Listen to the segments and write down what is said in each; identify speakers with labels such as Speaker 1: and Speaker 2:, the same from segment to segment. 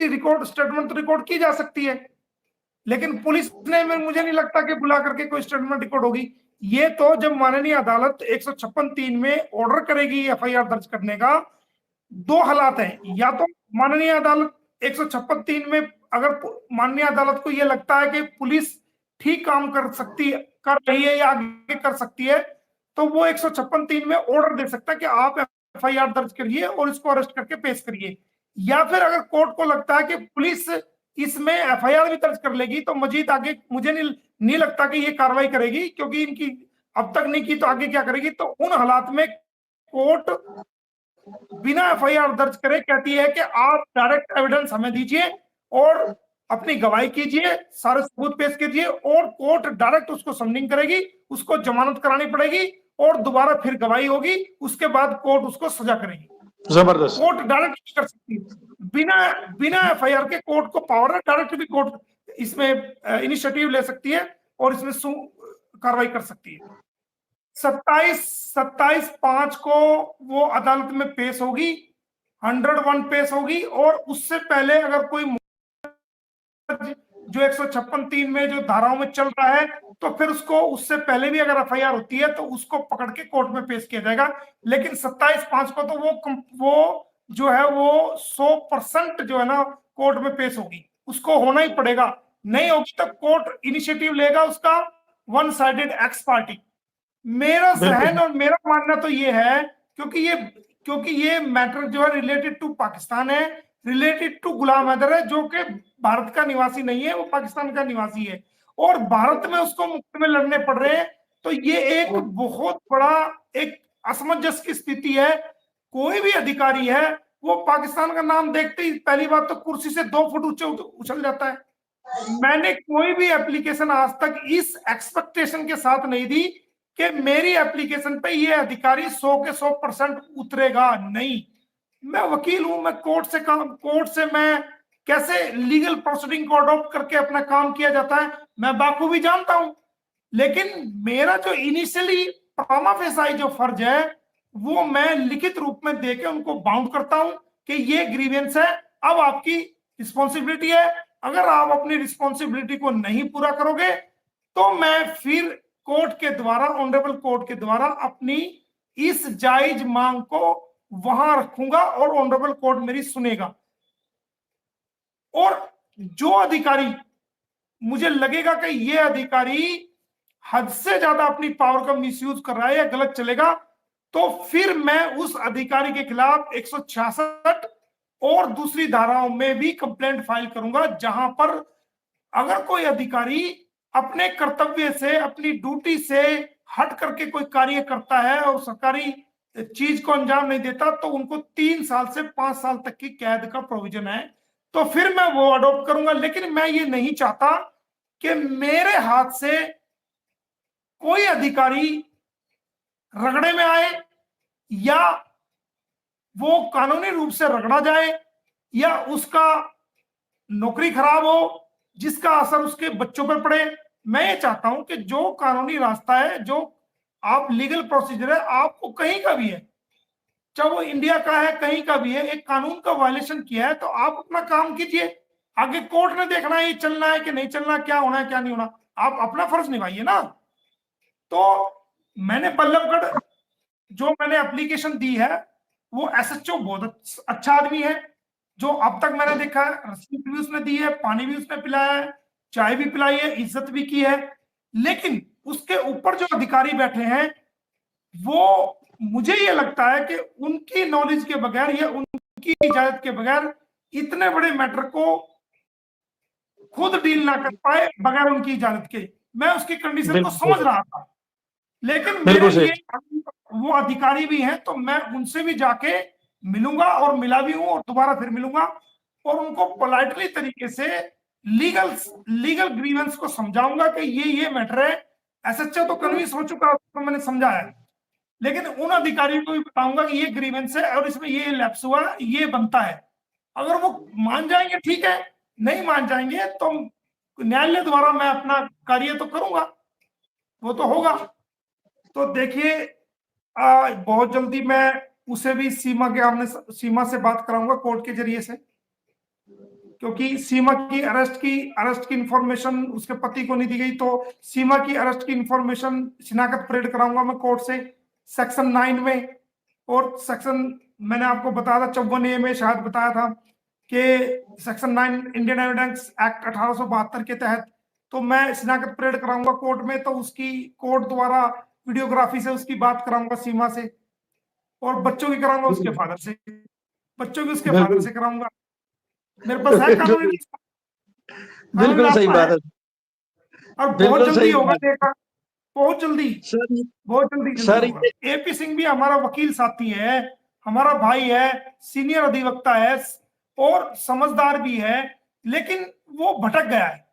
Speaker 1: Record statement record की जा सकती है, लेकिन पुलिस ने मुझे नहीं लगता कि बुला करके कोई स्टेटमेंट रिकॉर्ड होगी। ये तो जब माननीय अदालत 156(3) में ऑर्डर करेगी एफआईआर दर्ज करने का, दो हालात हैं। या तो माननीय अदालत 156(3) में अगर माननीय अदालत को यह लगता है कि पुलिस ठीक काम कर रही है या आगे कर सकती है, तो वो 156(3) में ऑर्डर दे सकता है कि आप एफआईआर दर्ज करिए और इसको अरेस्ट करके पेश करिए। या फिर अगर कोर्ट को लगता है कि पुलिस इसमें एफआईआर भी दर्ज कर लेगी, तो मजीद आगे मुझे नहीं लगता कि ये कार्रवाई करेगी, क्योंकि इनकी अब तक नहीं की तो आगे क्या करेगी। तो उन हालात में कोर्ट बिना एफआईआर दर्ज करे कहती है कि आप डायरेक्ट एविडेंस हमें दीजिए और अपनी गवाही कीजिए, सारे सबूत पेश कीजिए, और कोर्ट डायरेक्ट उसको समनिंग करेगी, उसको जमानत करानी पड़ेगी और दोबारा फिर गवाही होगी, उसके बाद कोर्ट उसको सजा करेगी।
Speaker 2: जबरदस्त।
Speaker 1: कोर्ट डायरेक्ट कर सकती है, बिना एफआईआर के कोर्ट को पावर है, डायरेक्ट भी कोर्ट इसमें इनिशिएटिव ले सकती है और इसमें कार्रवाई कर सकती है। 27/5 को वो अदालत में पेश होगी, 101 पेश होगी, और उससे पहले अगर कोई जो 156(3) में जो धाराओं में चल रहा है, तो फिर उसको उससे पहले भी अगर एफआईआर होती है तो उसको पकड़ के कोर्ट में पेश किया जाएगा। लेकिन 27/5 को तो वो जो है वो 100% जो है ना कोर्ट में पेश होगी, उसको होना ही पड़ेगा। नहीं होगी तो कोर्ट इनिशिएटिव लेगा उसका, वन साइडेड एक्स पार्टी। मेरा सहन और मेरा मानना तो ये है, क्योंकि ये मैटर जो है रिलेटेड टू पाकिस्तान है, रिलेटेड टू गुलाम हैदर है, जो कि भारत का निवासी नहीं है, वो पाकिस्तान का निवासी है, और भारत में उसको मुफ्त में लड़ने पड़ रहे हैं। तो ये एक बहुत बड़ा एक असमंजस की स्थिति है। कोई भी अधिकारी है वो पाकिस्तान का नाम देखते ही पहली बात तो कुर्सी से 2 फुट ऊंचे उछल जाता है। मैंने कोई भी एप्लीकेशन आज तक इस एक्सपेक्टेशन के साथ नहीं दी कि मेरी एप्लीकेशन पे ये अधिकारी 100 के 100% उतरेगा। नहीं, मैं वकील हूं, मैं कोर्ट से मैं कैसे लीगल प्रोसीडिंग को अडॉप्ट करके अपना काम किया जाता है मैं बाखूबी जानता हूं। लेकिन मेरा जो इनिशियली प्रमा फेसाई जो फर्ज है वो मैं लिखित रूप में देके उनको बाउंड करता हूं कि ये ग्रीवेंस है, अब आपकी रिस्पॉन्सिबिलिटी है। अगर आप अपनी रिस्पॉन्सिबिलिटी को नहीं पूरा करोगे तो मैं फिर कोर्ट के द्वारा, ऑनरेबल कोर्ट के द्वारा अपनी इस जायज मांग को वहां रखूंगा और ऑनरेबल कोर्ट मेरी सुनेगा। और जो अधिकारी मुझे लगेगा कि ये अधिकारी हद से ज्यादा अपनी पावर का मिसयूज कर रहा है या गलत चलेगा, तो फिर मैं उस अधिकारी के खिलाफ 166 और दूसरी धाराओं में भी कंप्लेंट फाइल करूंगा, जहां पर अगर कोई अधिकारी अपने कर्तव्य से, अपनी ड्यूटी से हट करके कोई कार्य करता है और सरकारी चीज को अंजाम नहीं देता, तो उनको 3 साल से 5 साल तक की कैद का प्रोविजन है। तो फिर मैं वो अडॉप्ट करूंगा। लेकिन मैं ये नहीं चाहता कि मेरे हाथ से कोई अधिकारी रगड़े में आए, या वो कानूनी रूप से रगड़ा जाए, या उसका नौकरी खराब हो जिसका असर उसके बच्चों पर पड़े। मैं ये चाहता हूं कि जो कानूनी रास्ता है, जो आप लीगल प्रोसीजर है, आपको कहीं का भी है, चाहे वो इंडिया का है, कहीं का भी है, एक कानून का वायलेशन किया है तो आप अपना काम कीजिए। आगे कोर्ट ने देखना है ये चलना है कि नहीं चलना, क्या होना है क्या नहीं होना, आप अपना फर्ज निभाइए ना। तो मैंने बल्लभगढ़ जो मैंने एप्लीकेशन दी है, वो एसएचओ बहुत अच्छा आदमी है, जो अब तक मैंने देखा है, रसीद भी उसने दी है, पानी भी उसने पिलाया है, चाय भी पिलाई है, इज्जत भी की है। लेकिन उसके ऊपर जो अधिकारी बैठे हैं, वो मुझे ये लगता है कि उनकी नॉलेज के बगैर या उनकी इजाजत के बगैर इतने बड़े मैटर को खुद डील ना कर पाए बगैर उनकी इजाजत के। मैं उसकी कंडीशन को समझ रहा था, लेकिन मेरे लिए वो अधिकारी भी हैं, तो मैं उनसे भी जाके मिलूंगा और मिला भी हूं और दोबारा फिर मिलूंगा, और उनको पोलाइटली तरीके से लीगल ग्रीवेंस को समझाऊंगा कि ये मैटर है। एसएचओ तो कन्विंस हो चुका है, तो मैंने समझा है, लेकिन उन अधिकारियों को भी बताऊंगा कि ये ग्रीवेंस है और इसमें ये लैप्स हुआ, ये बनता है। अगर वो मान जाएंगे ठीक है, नहीं मान जाएंगे तो न्यायालय द्वारा मैं अपना कार्य तो करूंगा, वो तो होगा। तो देखिए, बहुत जल्दी मैं उसे भी सीमा से बात कराऊंगा कोर्ट के जरिए से। क्योंकि सीमा की अरेस्ट की इंफॉर्मेशन उसके पति को नहीं दी गई, तो सीमा की अरेस्ट की इंफॉर्मेशन शिनाख्त परेड कराऊंगा मैं कोर्ट से सेक्शन 9 में। और सेक्शन मैंने आपको बताया था 54A में शायद बताया था कि सेक्शन 9 इंडियन एविडेंस एक्ट 1872 के तहत तो मैं शिनाख्त परेड कराऊंगा कोर्ट में, तो उसकी कोर्ट द्वारा वीडियोग्राफी से उसकी बात कराऊंगा सीमा से, और बच्चों की कराऊंगा उसके फादर से, बच्चों की उसके फादर
Speaker 2: बिल्कुल
Speaker 1: से कराऊंगा। मेरे पास है कानूनी कानूनी
Speaker 2: बिल्कुल सही
Speaker 1: रास्ता
Speaker 2: बात
Speaker 1: है,
Speaker 2: है,
Speaker 1: और बहुत
Speaker 2: बिल्कुल
Speaker 1: जल्दी
Speaker 2: सही
Speaker 1: होगा
Speaker 2: बात।
Speaker 1: देखा, बहुत जल्दी,
Speaker 2: सर
Speaker 1: बहुत जल्दी जल्दी
Speaker 2: सर
Speaker 1: होगा। एपी सिंह भी हमारा वकील साथी है, हमारा भाई है, सीनियर अधिवक्ता है और समझदार भी है, लेकिन वो भटक गया है,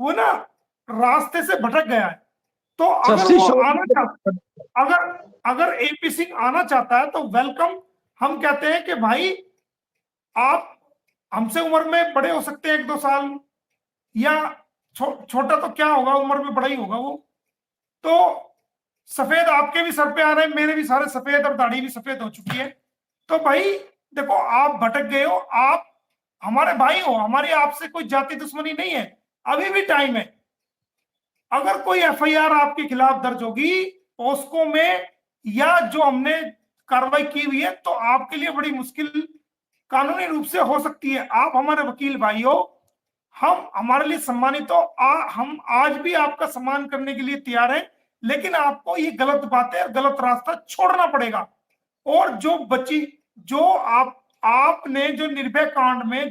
Speaker 1: वो ना रास्ते से भटक गया है। तो अगर
Speaker 2: सबसे
Speaker 1: वो आना
Speaker 2: शॉर्ट,
Speaker 1: चाहता, अगर अगर एपी सिंह आना चाहता है तो वेलकम। हम कहते हैं कि भाई आप हमसे उम्र में बड़े हो सकते हैं 1-2 साल, या छोटा तो क्या होगा, उम्र में बड़ा ही होगा वो। तो सफेद आपके भी सर पे आ रहे हैं, मेरे भी सारे सफेद, और दाढ़ी भी सफेद हो चुकी है। तो भाई देखो, आप भटक गए हो, आप हमारे भाई हो, हमारी आपसे कोई जाति दुश्मनी नहीं है, अभी भी टाइम है। अगर कोई एफआईआर आपके खिलाफ दर्ज होगी पोस्को में, या जो हमने कार्रवाई की हुई है, तो आपके लिए बड़ी मुश्किल कानूनी रूप से हो सकती है। आप हमारे वकील भाई हो, हम हमारे लिए सम्मानित हो, हम आज भी आपका सम्मान करने के लिए तैयार हैं, लेकिन आपको ये गलत बातें और गलत रास्ता छोड़ना पड़ेगा। और जो बची, जो आपने जो निर्भया कांड में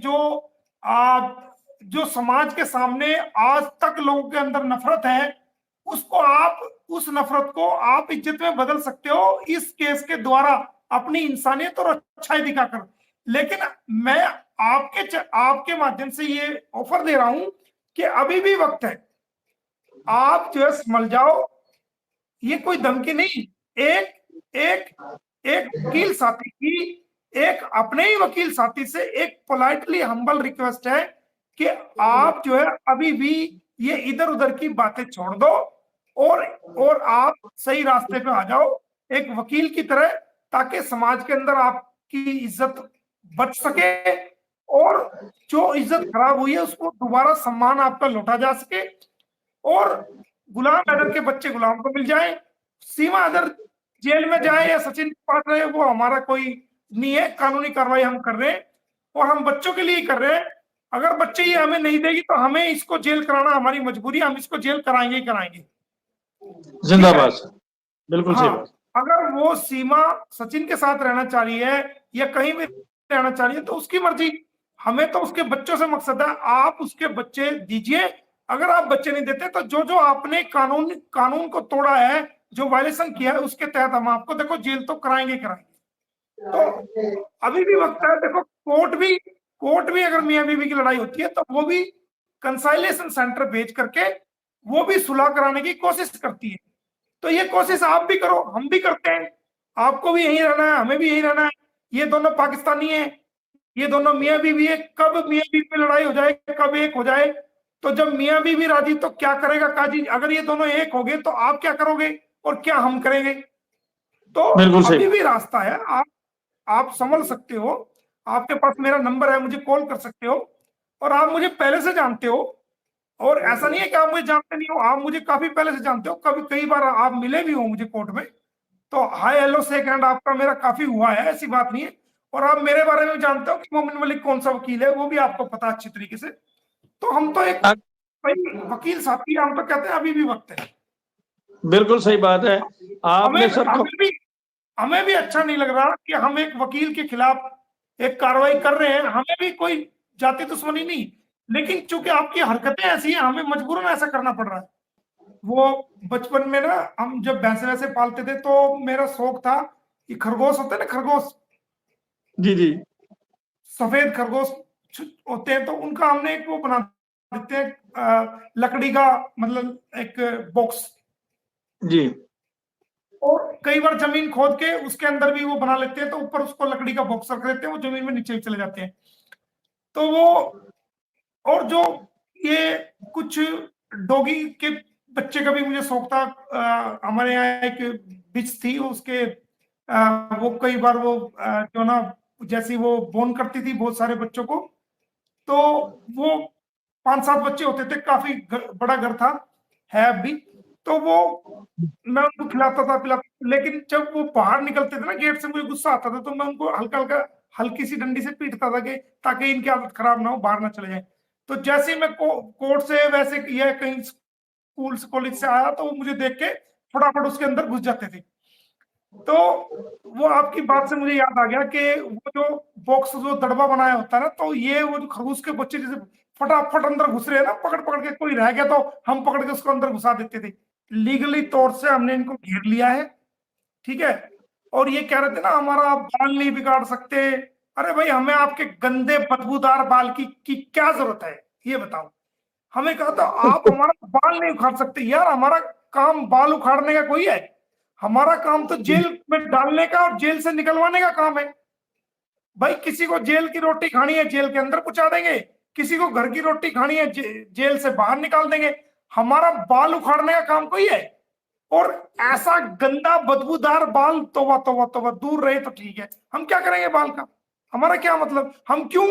Speaker 1: जो समाज के सामने आज तक लोगों के अंदर नफरत है, उसको आप, उस नफरत को आप इज्जत में बदल सकते हो इस केस के द्वारा, अपनी इंसानियत और अच्छाई दिखाकर। लेकिन मैं आपके माध्यम से ये ऑफर दे रहा हूं कि अभी भी वक्त है, आप जो है संभल जाओ, ये कोई धमकी नहीं। एक एक एक वकील साथी की, एक अपने ही वकील साथी से एक पोलाइटली हम्बल रिक्वेस्ट है कि आप जो है अभी भी ये इधर उधर की बातें छोड़ दो, और आप सही रास्ते पे आ जाओ एक वकील की तरह, ताकि समाज के अंदर आपकी इज्जत बच सके, और जो इज्जत खराब हुई है उसको दोबारा सम्मान आपका लौटा जा सके, और गुलाम हैदर के बच्चे गुलाम को मिल जाए, सीमा अदर जेल में जाए या सचिन पास रहे, वो हमारा कोई नहीं है। कानूनी कार्रवाई हम कर रहे हैं, और हम बच्चों के लिए ही कर रहे हैं। अगर बच्चे ये हमें नहीं देगी तो हमें इसको जेल कराना हमारी मजबूरी है, हम इसको जेल कराएंगे ही कराएंगे। ठीक है,
Speaker 2: जिंदाबाद सर, बिल्कुल सही
Speaker 1: हाँ।
Speaker 2: बात।
Speaker 1: अगर वो सीमा सचिन के साथ रहना चाह रही है या कहीं भी रहना चाह रही है तो उसकी मर्जी, हमें तो उसके बच्चों से मकसद है, आप उसके बच्चे दीजिए। अगर आप बच्चे नहीं देते तो जो जो आपने कानून को तोड़ा है, जो वायलेशन किया है, उसके तहत हम आपको देखो जेल तो कराएंगे कराएंगे। तो अभी भी वक्त है, देखो कोर्ट भी अगर मियां बीवी की लड़ाई होती है तो वो भी कंसाइलेशन सेंटर भेज करके वो भी सुलह कराने की कोशिश करती है। तो ये कोशिश आप भी करो, हम भी करते हैं, आपको भी यहीं रहना है, हमें भी यहीं रहना है। ये दोनों पाकिस्तानी है, ये दोनों मियां बीवी है, कब मियां बीवी में लड़ाई हो जाए, कब एक हो जाए। तो जब मियां बीवी राजी तो क्या करेगा काजी, अगर ये दोनों एक हो गए तो आप क्या करोगे और क्या हम करेंगे। तो
Speaker 2: बिल्कुल सही
Speaker 1: अभी
Speaker 2: बात।
Speaker 1: भी रास्ता है, आप संभल सकते हो, आपके पास मेरा नंबर है, मुझे कॉल कर सकते हो, और आप मुझे पहले से जानते हो। और ऐसा नहीं है कि आप मुझे जानते नहीं हो, आप मुझे काफी पहले से जानते हो, कभी कई बार आप मिले भी हो मुझे कोर्ट में। तो हाय हेलो शेक हैंड आपका मेरा काफी हुआ है, ऐसी बात नहीं है। और आप मेरे बारे में जानते हो कि मोमिन मलिक कौन सा वकील है, वो भी आपको पता है अच्छी तरीके से। तो हम तो एक भाई वकील साथी, हम तो कहते हैं अभी भी वक्त है।
Speaker 2: बिल्कुल सही बात है।
Speaker 1: हमें
Speaker 2: आपने सर
Speaker 1: हमें भी हमें भी अच्छा नहीं लग रहा कि हम एक वकील के खिलाफ एक कार्रवाई कर रहे हैं, हमें भी कोई जाति दुश्मनी नहीं, लेकिन चूंकि आपकी हरकतें ऐसी हैं, हमें मजबूरन ऐसा करना पड़ रहा है। वो बचपन में ना हम जब भैंसे वैसे पालते थे तो मेरा शौक था कि खरगोश होते हैं ना, खरगोश,
Speaker 2: जी जी
Speaker 1: सफेद खरगोश होते हैं, तो उनका हमने एक वो बना देते हैं लकड़ी का, मतलब एक बॉक्स।
Speaker 2: जी
Speaker 1: और कई बार जमीन खोद के उसके अंदर भी वो बना लेते हैं, तो ऊपर उसको लकड़ी का बॉक्स रख देते हैं, वो जमीन में नीचे चले जाते हैं। तो वो, और जो ये कुछ डॉगी के बच्चे का भी मुझे शौक था। हमारे यहाँ एक बिच थी, उसके वो कई बार वो जो ना, जैसी वो बोन करती थी बहुत सारे बच्चों को, तो वो 5-7 बच्चे होते थे, काफी बड़ा घर था, है अब भी। तो वो मैं उनको खिलाता था, पिलाता, लेकिन जब वो बाहर निकलते थे ना गेट से, मुझे गुस्सा आता था, तो मैं उनको हल्का हल्का हल्की सी डंडी से पीटता था कि ताकि इनकी आदत खराब ना हो, बाहर ना चले जाए। तो जैसे ही मैं कोर्ट से वैसे या कहीं स्कूल से कॉलेज से आया, तो वो मुझे देख के फटाफट उसके अंदर घुस जाते थे। तो वो आपकी बात से मुझे याद आ गया कि वो जो बॉक्स जो दड़बा बनाया होता है ना, तो ये वो जो खरगोश के बच्चे जैसे फटाफट अंदर घुस रहे हैं ना, पकड़ पकड़ के, कोई रह गया तो हम पकड़ के उसको अंदर घुसा देते थे। लीगली तौर से हमने इनको घेर लिया है, ठीक है। और ये कह रहे थे ना हमारा आप बाल नहीं बिगाड़ सकते। अरे भाई, हमें आपके गंदे बदबूदार बाल की क्या जरूरत है, ये बताओ। हमें कहा था आप हमारा बाल नहीं उखाड़ सकते। यार, हमारा काम बाल उखाड़ने का कोई है? हमारा काम तो जेल में डालने का और जेल से निकलवाने का काम है। भाई, किसी को जेल की रोटी खानी है, जेल के अंदर पहुंचा देंगे। किसी को घर की रोटी खानी है, जेल से बाहर निकाल देंगे। हमारा बाल उखाड़ने का काम कोई है? और ऐसा गंदा बदबूदार बाल, तौबा तौबा तौबा, दूर रहे तो ठीक है। हम क्या करेंगे बाल का? हमारा क्या मतलब? हम क्यों